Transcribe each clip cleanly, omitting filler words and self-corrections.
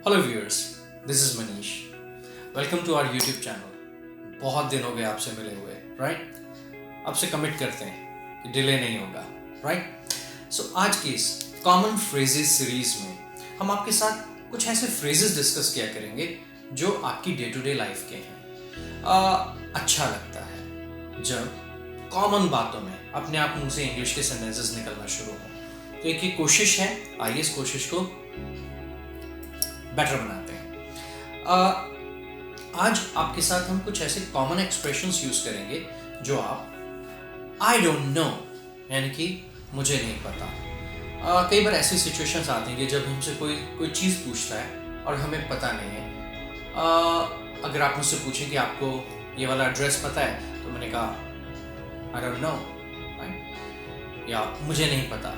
Hello viewers, this is Manish. Welcome to our YouTube channel. बहुत दिन हो गए आपसे मिले हुए, राइट? आपसे कमिट करते हैं कि डिले नहीं होगा, राइट? सो आज की इस कॉमन फ्रेजेस सीरीज में हम आपके साथ कुछ ऐसे फ्रेजेस डिस्कस किया करेंगे जो आपकी डे टू डे लाइफ के हैं। अच्छा लगता है जब कॉमन बातों में अपने आप मुंह से इंग्लिश के सेंटेंसेस निकलना शुरू हो। तो एक कोशिश है, आइए इस कोशिश को बेटर बनाते हैं। आज आपके साथ हम कुछ ऐसे कॉमन एक्सप्रेशंस यूज करेंगे जो आप आई डोंट नो, यानी कि मुझे नहीं पता। कई बार ऐसी सिचुएशंस आती हैं कि जब हमसे कोई चीज़ पूछता है और हमें पता नहीं है। अगर आप मुझसे पूछें कि आपको ये वाला एड्रेस पता है, तो मैंने कहा आई डोंट नो, राइट? या मुझे नहीं पता।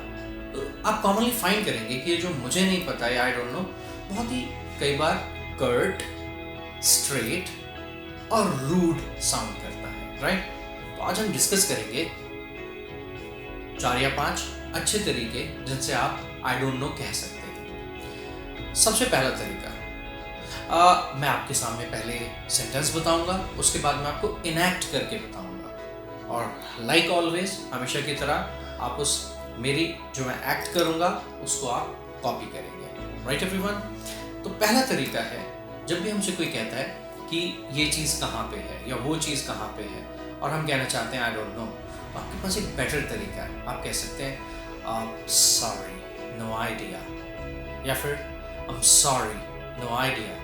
तो आप कॉमनली फाइंड करेंगे कि ये जो मुझे नहीं पता या आई डोंट नो बहुत ही कई बार कर्ट, स्ट्रेट और रूड साउंड करता है, राइट? तो आज हम डिस्कस करेंगे 4 या 5 अच्छे तरीके जिनसे आप आई डोंट नो कह सकते हैं। सबसे पहला तरीका, मैं आपके सामने पहले सेंटेंस बताऊंगा, उसके बाद मैं आपको इनैक्ट करके बताऊंगा, और लाइक ऑलवेज हमेशा की तरह आप उस मेरी जो मैं एक्ट करूंगा उसको आप कॉपी करेंगे, राइट एवरीवन? तो पहला तरीका है, जब भी हमसे कोई कहता है कि ये चीज़ कहाँ पे है या वो चीज़ कहाँ पे है और हम कहना चाहते हैं आई डोंट नो, तो आपके पास एक बेटर तरीका है। आप कह सकते हैं सॉरी, नो आइडिया, या फिर I am sorry, no idea.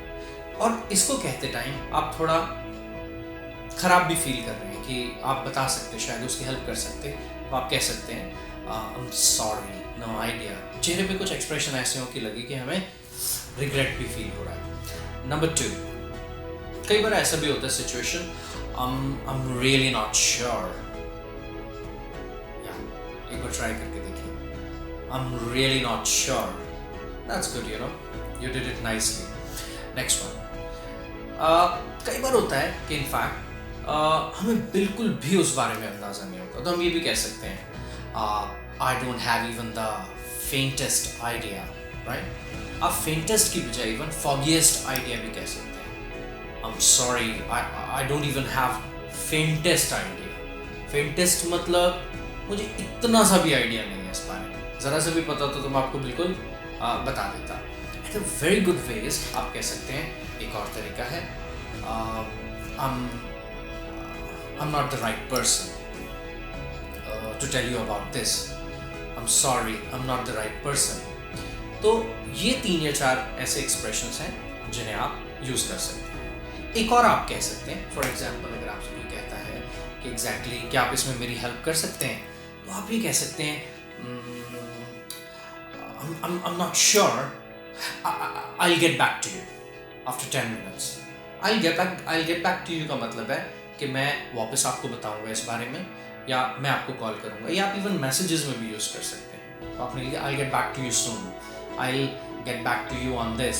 और इसको कहते टाइम आप थोड़ा खराब भी फील कर रहे हैं कि आप बता सकते, शायद उसकी हेल्प कर सकते, तो आप कह सकते हैं I am sorry, no idea. चेहरे पे कुछ एक्सप्रेशन ऐसे हो कि लगे कि हमें रिग्रेट भी फील हो रहा है। नंबर 2, कई बार ऐसा भी होता है situation, I am really not sure. एक बार ट्राई करके देखिए, I am really not sure. That's good, you did it nicely. Next one, कई बार होता है कि इनफैक्ट हमें बिल्कुल भी उस बारे में अंदाजा नहीं होता, तो हम ये भी कह सकते हैं I don't have even the faintest idea, right? आप faintest की बजाय even foggiest idea भी कह सकते हैं। I'm sorry, I don't even have faintest idea. Faintest मतलब मुझे इतना सा भी आइडिया नहीं है इस बारे में, ज़रा सा भी पता तो मैं आपको बिल्कुल बता देता। It's a very good ways आप कह सकते हैं। एक और तरीका है, I'm not the right person to tell you about this. I'm sorry, I'm not the right person. तो ये 3 या 4 ऐसे एक्सप्रेशंस हैं जिन्हें आप यूज कर सकते हैं। एक और आप कह सकते हैं, फॉर एग्जाम्पल अगर आपसे कोई कहता है कि एग्जैक्टली क्या आप इसमें मेरी हेल्प कर सकते हैं, तो आप ये कह सकते हैं I'm not sure, I'll get back to you after 10 minutes. I'll get back to you का मतलब है कि मैं वापस आपको बताऊंगा इस बारे में, या मैं आपको कॉल करूंगा, या आप इवन मैसेजेस में भी यूज कर सकते हैं। तो आपने लिखा I'll get back to you soon, I'll get back to you on this.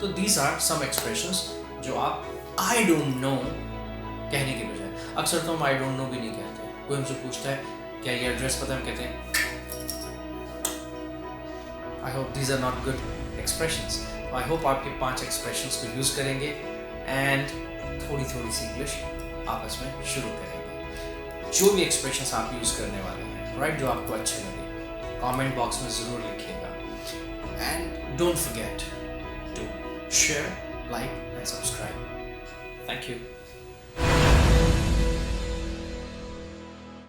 तो these are some expressions जो आप I don't know कहने के बजाय, अक्सर तो हम I don't know भी नहीं कहते। कोई हमसे पूछता है क्या ये एड्रेस पता है, हम कहते हैं I hope these are not good expressions. I hope आपके 5 expressions को यूज करेंगे एंड थोड़ी सी इंग्लिश आपस में शुरू करेंगे। जो भी एक्सप्रेशंस आप यूज करने वाले हैं, राइट, जो आपको अच्छे लगे, कमेंट बॉक्स में जरूर लिखिएगा। And don't forget to share, like and subscribe. Thank you.